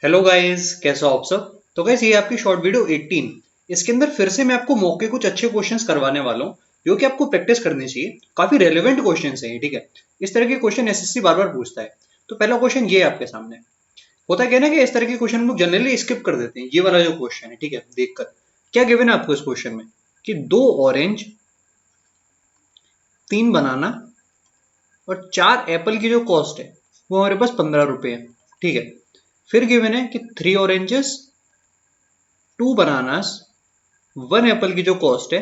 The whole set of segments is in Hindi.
हेलो गाइस, कैसे हो आप सब। तो गाइस ये आपकी शॉर्ट वीडियो 18। इसके अंदर फिर से मैं आपको मौके कुछ अच्छे क्वेश्चंस करवाने वाला हूँ जो कि आपको प्रैक्टिस करनी चाहिए। काफी रेलेवेंट क्वेश्चंस हैं ये, ठीक है। इस तरह के क्वेश्चन एसएससी बार बार पूछता है। तो पहला क्वेश्चन ये है आपके सामने। होता क्या है ना कि इस तरह के क्वेश्चन लोग जनरली स्किप कर देते हैं। ये वाला जो क्वेश्चन है, ठीक है, देखकर क्या गिवन है आपको इस क्वेश्चन में कि 2 ऑरेंज, 3 बनाना और 4 एप्पल की जो कॉस्ट है वो हमारे पास 15 रुपए है, ठीक है। फिर गिवन है कि 3 ऑरेंजेस, 2 बनानास, 1 एप्पल की जो कॉस्ट है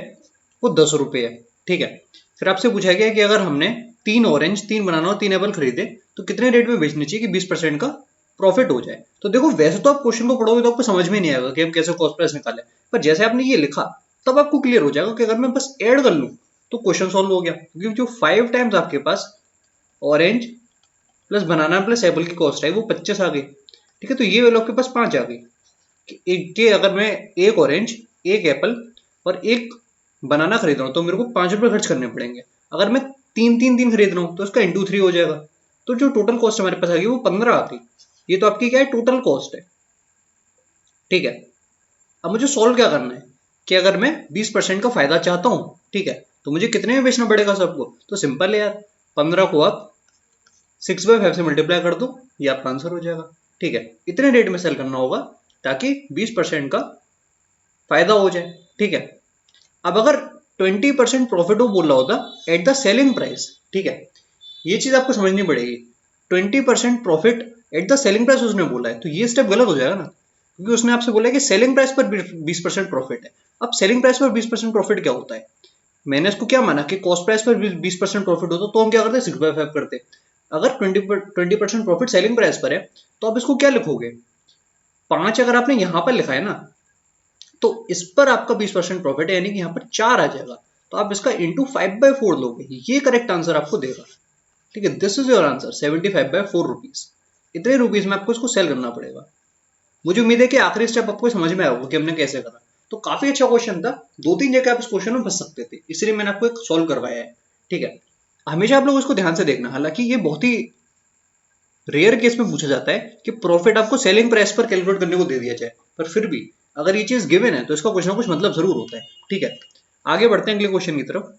वो 10 रुपए है, ठीक है। फिर आपसे पूछा गया कि अगर हमने 3 ऑरेंज, 3 बनाना और 3 एप्पल खरीदे तो कितने रेट में बेचनी चाहिए कि 20% का प्रॉफिट हो जाए। तो देखो, वैसे तो आप क्वेश्चन को पढ़ोगे तो आपको समझ में नहीं आएगा कि हम कैसे कॉस्ट प्राइस निकालें, पर जैसे आपने ये लिखा तब आपको क्लियर हो जाएगा कि अगर मैं बस ऐड कर लूँ तो क्वेश्चन सॉल्व हो गया। क्योंकि जो 5 टाइम्स आपके पास ऑरेंज प्लस बनाना प्लस एप्पल की कॉस्ट है वो 25 आ गई, ठीक है। तो ये वैल्यू आपके पास 5 आ गई कि अगर मैं एक ऑरेंज, एक एप्पल और एक बनाना खरीद रहा हूँ तो मेरे को 5 रुपए खर्च करने पड़ेंगे। अगर मैं तीन तीन तीन खरीद रहा हूँ तो उसका इंटू 3 हो जाएगा। तो जो टोटल कॉस्ट हमारे पास आ गई वो 15 आ गई। ये तो आपकी क्या है, टोटल कॉस्ट है, ठीक है। अब मुझे सॉल्व क्या करना है कि अगर मैं 20% का फायदा चाहता हूँ, ठीक है, तो मुझे कितने में बेचना पड़ेगा सबको। तो सिंपल है यार, 15 को आप 6/5 से मल्टीप्लाई कर दो, ये आपका आंसर हो जाएगा, ठीक है। इतने रेट में सेल करना होगा ताकि 20% का फायदा हो जाए, ठीक है। अब अगर 20% प्रॉफिट वो बोल रहा होता एट द सेलिंग प्राइस, ठीक है, ये चीज आपको समझनी पड़ेगी। 20% profit at the selling price उसने बोला है तो ये स्टेप गलत हो जाएगा ना, क्योंकि उसने आपसे बोला है कि सेलिंग प्राइस पर 20% प्रॉफिट है। अब सेलिंग प्राइस पर 20% प्रॉफिट क्या होता है। मैंने इसको क्या माना कि कॉस्ट प्राइस पर 20% प्रॉफिट होता तो हम क्या करते, 6/5 करते। अगर 20% प्रॉफिट सेलिंग प्राइस पर है तो आप इसको क्या लिखोगे, 5 अगर आपने यहां पर लिखा है ना तो इस पर आपका 20% प्रॉफिट है, यानी कि यहाँ पर 4 आ जाएगा। तो आप इसका इंटू 5/4 लोगे, ये करेक्ट आंसर आपको देगा, ठीक है। This is your answer, 75/4 rupees. इतने रुपीज में आपको इसको सेल करना पड़ेगा। मुझे उम्मीद है कि आखिरी स्टेप आपको समझ में आएगा कि हमने कैसे करा। तो काफी अच्छा क्वेश्चन था। 2-3 जगह आप इस क्वेश्चन में फंस सकते थे, इसलिए मैंने आपको एक सॉल्व करवाया है, ठीक है। हमेशा आप लोग इसको ध्यान से देखना। हालांकि ये बहुत ही रेयर केस में पूछा जाता है कि प्रॉफिट आपको सेलिंग प्राइस पर कैलकुलेट करने को दे दिया जाए, पर फिर भी अगर ये चीज गिवन है तो इसका कुछ ना कुछ मतलब जरूर होता है, ठीक है। आगे बढ़ते हैं अगले क्वेश्चन की तरफ।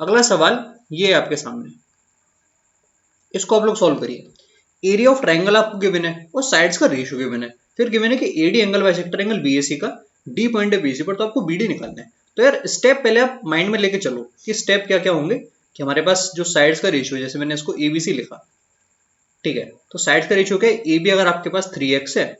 अगला सवाल ये है आपके सामने, इसको आप लोग सॉल्व करिए। एरिया ऑफ ट्राइंगल आपको गिवन है और साइड्स का रेशियो गिवन है। फिर गिवन है कि AD angle bisector angle BAC का डी पॉइंट है बीसी पर, तो आपको बीडी निकालना है। तो यार स्टेप पहले आप माइंड में लेके चलो कि स्टेप क्या क्या होंगे। कि हमारे पास जो साइड्स का रेशियो, जैसे मैंने इसको एबीसी लिखा, ठीक है। तो साइड्स का रेशियो क्या है, ए बी अगर आपके पास 3x है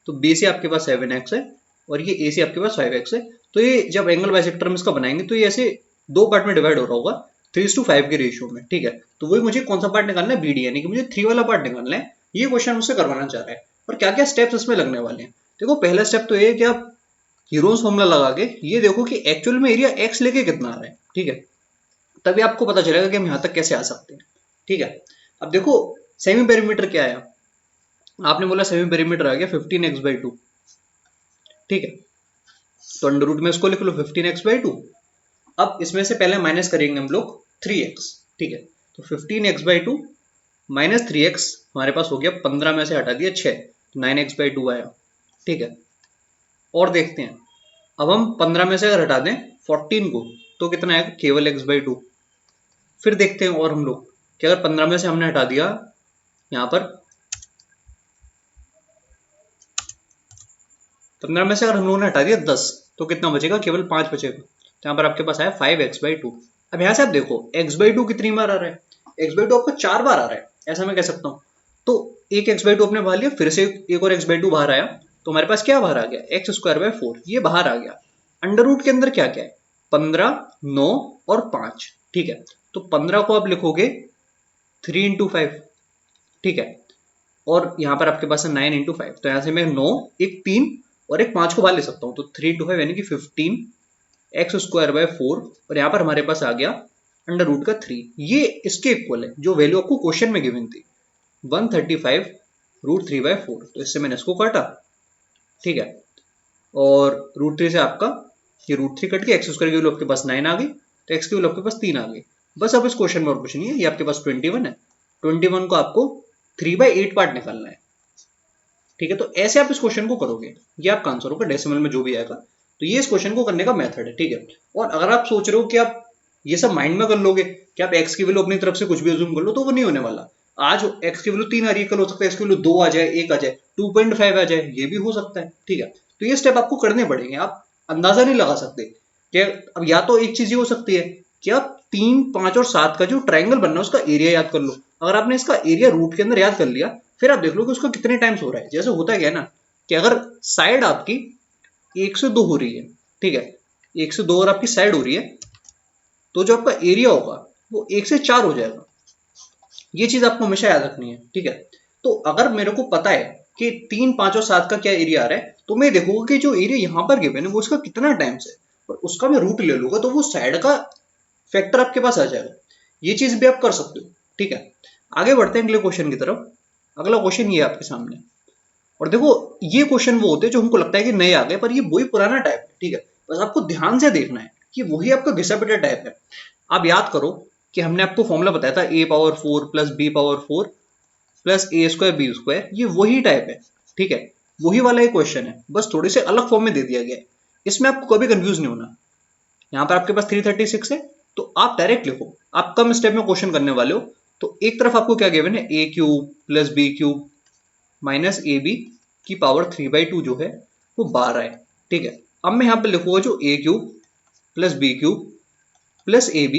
तो बी सी आपके पास 7x है और ये ए सी आपके पास 5x है। तो ये जब एंगल बाइसेक्टर में इसका बनाएंगे तो ये ऐसे दो पार्ट में डिवाइड हो रहा होगा 3:5 के रेशियो में, ठीक है। तो वही मुझे कौन सा पार्ट निकालना है, बीडी, यानी कि मुझे 3 वाला पार्ट निकालना है। ये क्वेश्चन मुझसे करवाना चाह रहा है। और क्या क्या स्टेप्स इसमें लगने वाले हैं। देखो, पहला स्टेप तो ये है कि आप हीरोज फॉर्मूला लगा के ये देखो कि एक्चुअल में एरिया एक्स लेके कितना आ रहा है, ठीक है। तभी आपको पता चलेगा कि हम यहाँ तक कैसे आ सकते हैं, ठीक है। अब देखो, सेमी पेरीमीटर क्या है। आपने बोला सेमी पेरीमीटर आ गया 15x/2, ठीक है। तो अंडर रूट में इसको लिख लो 15x/2। अब इसमें से पहले माइनस करेंगे हम लोग 3x, ठीक है। तो 15x/2 माइनस 3x हमारे पास हो गया 15 में से हटा दिया 6, तो 9x/2 आया, ठीक है। और देखते हैं, अब हम 15 में से अगर हटा दें 14 को तो कितना आएगा, केवल x/2। फिर देखते हैं और हम लोग कि अगर 15 में से हमने हटा दिया यहाँ पर 15 में से अगर हम लोगों ने हटा दिया 10 तो कितना बचेगा, केवल 5 बचेगा। तो यहाँ पर आपके पास आया 5x/2। अब यहाँ से आप देखो x/2 कितनी बार आ रहा है, x/2 आपको 4 बार आ रहा है, ऐसा मैं कह सकता हूँ। तो एक x/2 अपने बाहर लिया, फिर से एक और x/2 बाहर आया, तो हमारे पास क्या बाहर आ गया, x²/4, ये बाहर आ गया। अंडर रूट के अंदर क्या क्या है, 15, 9 और 5, ठीक है। तो 15 को आप लिखोगे 3 × 5, ठीक है। और यहाँ पर आपके पास है 9 × 5, तो यहाँ से मैं 9, एक 3 और एक 5 को बाहर ले सकता हूँ। तो 3 × 5 यानी कि 15x²/4, और यहाँ पर हमारे पास आ गया अंडर रूट का 3। ये इसके इक्वल है जो वैल्यू आपको क्वेश्चन में गिवन थी, 135√3/4। तो इससे मैंने इसको काटा, ठीक है। और √3 से आपका ये √3 कट के x² की वैल्यू आपके पास 9 आ गई, तो x की वैल्यू आपके पास 3 आ गई। बस अब इस क्वेश्चन में और कुछ नहीं है, ये आपके पास 21 है। 21 को आपको 3/8 पार्ट निकालना है, ठीक है, तो ऐसे आप इस क्वेश्चन को करोगे, ये आपका आंसर होगा डेसिमल में जो भी आएगा। तो ये इस क्वेश्चन को करने का मेथड है, ठीक है। और अगर आप सोच रहे हो कि आप ये सब माइंड में कर लोगे कि आप एक्स की वैल्यू अपनी तरफ से कुछ भी अज्यूम कर लो, तो वो नहीं होने वाला। आज एक्स की वैल्यू 3 आ रही है, कल हो सकता है एक्स की वैल्यू 2 आ जाए, 1 आ जाए, 2.5 आ जाए, ये भी हो सकता है, ठीक है। तो ये स्टेप आपको करने पड़ेंगे, आप अंदाजा नहीं लगा सकते कि अब या तो एक चीज ये हो सकती है कि आप 3, 5 और 7 का जो ट्राइंगल बनना है उसका एरिया याद कर लो। अगर आपने इसका एरिया रूट के अंदर याद कर लिया, फिर आप देख लो कि उसका कितने टाइम्स हो रहा है। जैसे होता क्या है ना कि अगर साइड आपकी 1 से 2 हो रही है, ठीक है, 1 से 2 और आपकी साइड हो रही है, तो जो आपका एरिया होगा वो 1 से 4 हो जाएगा। ये चीज आपको हमेशा याद रखनी है, ठीक है। तो अगर मेरे को पता है कि 3, 5 और 7 का क्या एरिया आ रहा है, तो मैं देखूंगा कि जो एरिया यहाँ पर गिवन है वो इसका कितना टाइम्स है, और उसका मैं रूट ले लूंगा, तो वो साइड का फैक्टर आपके पास आ जाएगा। ये चीज भी आप कर सकते हो, ठीक है। आगे बढ़ते हैं अगले क्वेश्चन की तरफ। अगला क्वेश्चन ये है आपके सामने, और देखो ये क्वेश्चन वो होते हैं जो हमको लगता है कि नए आ गए, पर ये वही पुराना टाइप है, ठीक है। बस आपको ध्यान से देखना है कि वही आपका घिसा पिटा टाइप है। आप याद करो कि हमने आपको फॉर्मूला बताया था a⁴ plus b⁴ plus a²b², ये वही टाइप है, ठीक है। वही वाला एक क्वेश्चन है, बस थोड़े से अलग फॉर्म में दे दिया गया है। इसमें आपको कभी कंफ्यूज नहीं होना। यहाँ पर आपके पास 336 है, तो आप डायरेक्ट लिखो। आप कम स्टेप में क्वेश्चन करने वाले हो, तो एक तरफ आपको क्या गिवन है, a³ plus b³ minus ab की पावर 3/2 जो है वो 12 है, ठीक है। अब मैं यहाँ पे लिखूंगा जो a³ plus b³ plus ab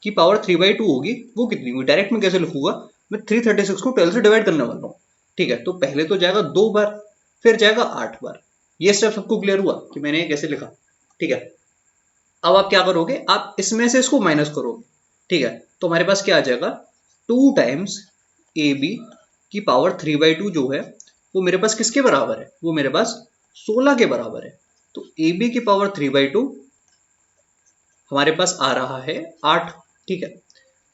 की पावर 3/2 होगी वो कितनी होगी, डायरेक्ट में कैसे लिखूंगा, मैं 336 को 12 से डिवाइड करने वाला हूँ, ठीक है। तो पहले तो जाएगा 2 बार, फिर जाएगा 8 बार। ये स्टेप सबको क्लियर हुआ कि मैंने ये कैसे लिखा, ठीक है। अब आप क्या करोगे, आप इसमें से इसको माइनस करोगे, ठीक है। तो हमारे पास क्या आ जाएगा, 2 टाइम्स ए बी की पावर 3/2 जो है वो मेरे पास किसके बराबर है, वो मेरे पास 16 के बराबर है। तो ए बी की पावर 3/2 हमारे पास आ रहा है 8, ठीक है।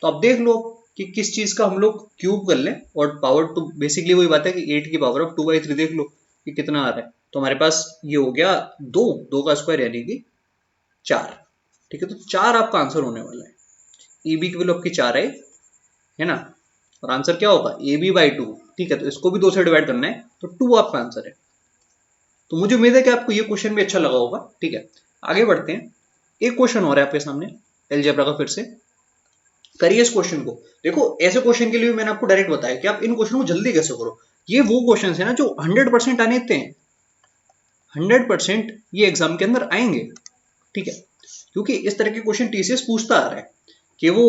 तो अब देख लो कि किस चीज का हम लोग क्यूब कर लें, और पावर तो बेसिकली वही बात है कि 8 की पावर ऑफ 2/3 देख लो कि कितना आ रहा है। तो हमारे पास ये हो गया 2 का स्क्वायर यानी कि 4, ठीक है। तो 4 आपका आंसर होने वाला है। ई बी की वैल्यू आपकी 4 है ना, और आंसर क्या होगा ab/2, ठीक है। तो इसको भी 2 से डिवाइड करना है, तो 2 आपका आंसर है। तो मुझे उम्मीद है कि आपको ये क्वेश्चन भी अच्छा लगा होगा, ठीक है। आगे बढ़ते हैं, एक क्वेश्चन और है आपके सामने अलजेब्रा का। फिर से करिए इस क्वेश्चन को। देखो ऐसे क्वेश्चन के लिए मैंने आपको डायरेक्ट बताया कि आप इन क्वेश्चन को जल्दी कैसे करो। ये वो क्वेश्चन है ना जो 100% आने देते हैं, 100% ये एग्जाम के अंदर आएंगे, ठीक है। क्योंकि इस तरह के क्वेश्चन टीसीएस पूछता आ रहा है कि वो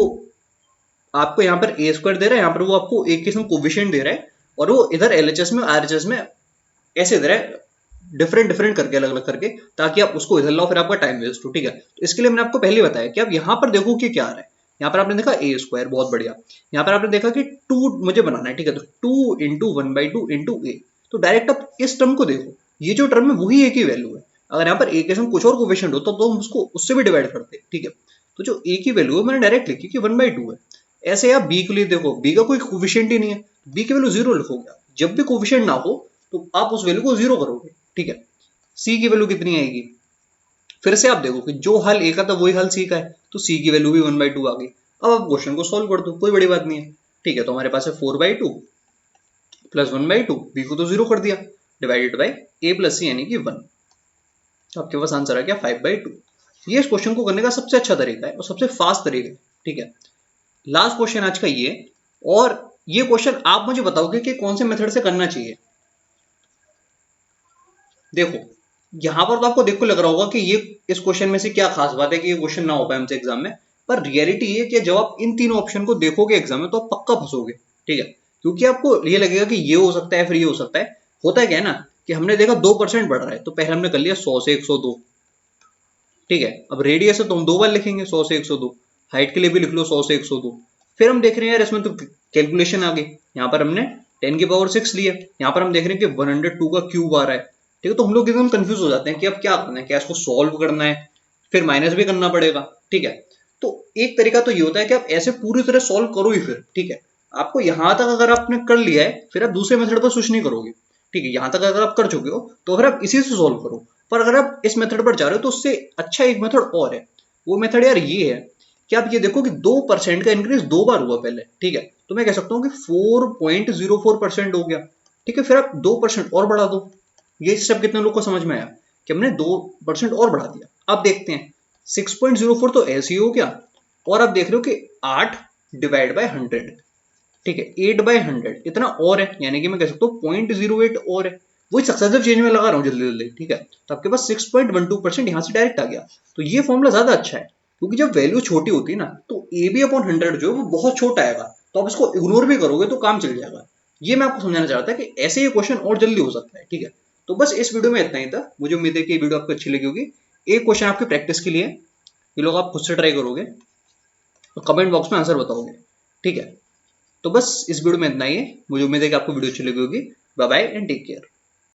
आपको यहाँ पर a² दे रहा है, यहाँ पर वो आपको एक किस्म कोविशिएंट दे रहा है, और वो इधर एलएचएस में आरएचएस में ऐसे दे रहा है, डिफरेंट डिफरेंट करके, अलग अलग करके, ताकि आप उसको इधर लाओ, फिर आपका टाइम वेस्ट हो, ठीक है। तो इसके लिए मैंने आपको पहले बताया कि आप यहाँ पर देखो कि क्या आ रहा है। यहाँ पर आपने देखा a², बहुत बढ़िया। यहाँ पर आपने देखा कि 2 मुझे बनाना है, ठीक है। तो 2 इंटू 1/2 इंटू ए, तो डायरेक्ट आप इस टर्म को देखो, ये जो टर्म है वही ए की वैल्यू है। अगर यहाँ पर ए के संग कुछ और कोफिशिएंट होता तो हम उसको उससे भी डिवाइड करते, ठीक है। तो जो ए की वैल्यू है मैंने डायरेक्ट लिखी कि 1/2 है। ऐसे आप बी के लिए देखो, बी का कोई कोफिशिएंट ही नहीं है, बी की वैल्यू 0 लिखोगे आप। जब भी कोफिशिएंट ना हो तो आप उस वैल्यू को 0 करोगे, ठीक है। सी की वैल्यू कितनी आएगी, फिर से आप देखो कि जो हल ए का था वही हल सी का है, तो सी की वैल्यू भी 1/2 आ गई। अब आप क्वेश्चन को सॉल्व कर दो, कोई बड़ी बात नहीं है, ठीक है। तो हमारे पास है 4/2 प्लस 1/2, बी को तो 0 कर दिया, डिवाइडेड बाई ए प्लस सी यानी कि 1। तो आपके पास आंसर आ गया 5/2। ये इस क्वेश्चन को करने का सबसे अच्छा तरीका है और सबसे फास्ट तरीका है, ठीक है। लास्ट क्वेश्चन आज का ये, और ये क्वेश्चन आप मुझे बताओगे कि कौन से मेथड से करना चाहिए। देखो यहां पर तो आपको देखो लग रहा होगा कि ये इस क्वेश्चन में से क्या खास बात है कि ये क्वेश्चन ना हो पाए हमसे एग्जाम में, पर रियलिटी ये कि जब आप इन तीनों ऑप्शन को देखोगे एग्जाम में तो आप पक्का फंसोगे, ठीक है। क्योंकि आपको ये लगेगा कि ये हो सकता है, फिर ये हो सकता है। होता क्या है ना कि हमने देखा 2% बढ़ रहा है, तो पहले हमने कर लिया 100 से 102, ठीक है। अब रेडियस है तो हम 2 बार लिखेंगे 100 से 102, हाइट के लिए भी लिख लो 100 से 102। फिर हम देख रहे हैं यार इसमें तो कैलकुलेशन आ गई, यहाँ पर हमने 10 की पावर 6 लिया, यहाँ पर हम देख रहे हैं कि 102 का क्यूब आ रहा है, ठीक है। तो हम लोग एकदम कंफ्यूज हो जाते हैं कि अब क्या करना है, क्या इसको सॉल्व करना है, फिर माइनस भी करना पड़ेगा, ठीक है। तो एक तरीका तो ये होता है कि आप ऐसे पूरी तरह सॉल्व करो ही फिर, ठीक है। आपको यहां तक अगर आपने कर लिया है फिर आप दूसरे मेथड पर स्विच नहीं करोगे, ठीक है। यहां तक अगर आप कर चुके हो तो फिर आप इसी से सॉल्व करो। पर अगर आप इस मेथड पर जा रहे हो तो उससे अच्छा एक मेथड और है। वो मेथड यार ये है कि आप ये देखो कि 2% का इंक्रीज 2 बार हुआ पहले, ठीक है। तो मैं कह सकता हूँ कि 4.04% हो गया, ठीक है, फिर आप 2% और बढ़ा दो। ये स्टेप कितने लोग को समझ में आया कि हमने 2% और बढ़ा दिया। अब देखते हैं 6.04 तो ऐसे ही हो गया, और आप देख रहे हो कि 8 डिवाइड बाय 100, ठीक है, 8/100 इतना और है, यानी कि मैं कह सकता हूँ 0.08 और है। वही सक्सेसिव चेंज में लगा रहा हूँ जल्दी जल्दी, ठीक है। तो आपके पास 6.12% यहाँ से डायरेक्ट आ गया। तो ये फॉर्मूला ज्यादा अच्छा है, क्योंकि जब वैल्यू छोटी होती है ना तो AB/100 जो है वो बहुत छोटा आएगा, तो आप इसको इग्नोर भी करोगे तो काम चल जाएगा। ये मैं आपको समझाना चाह रहा था कि ऐसे ये क्वेश्चन और जल्दी हो सकता है, ठीक है। तो बस इस वीडियो में इतना ही था। मुझे उम्मीद है कि ये वीडियो आपको अच्छी लगी होगी। एक क्वेश्चन आपकी प्रैक्टिस के लिए, ये लोग आप खुद से ट्राई करोगे तो कमेंट बॉक्स में आंसर बताओगे, ठीक है। तो बस इस वीडियो में इतना ही है। मुझे उम्मीद है कि आपको वीडियो अच्छी लगी होगी। Bye bye and take care.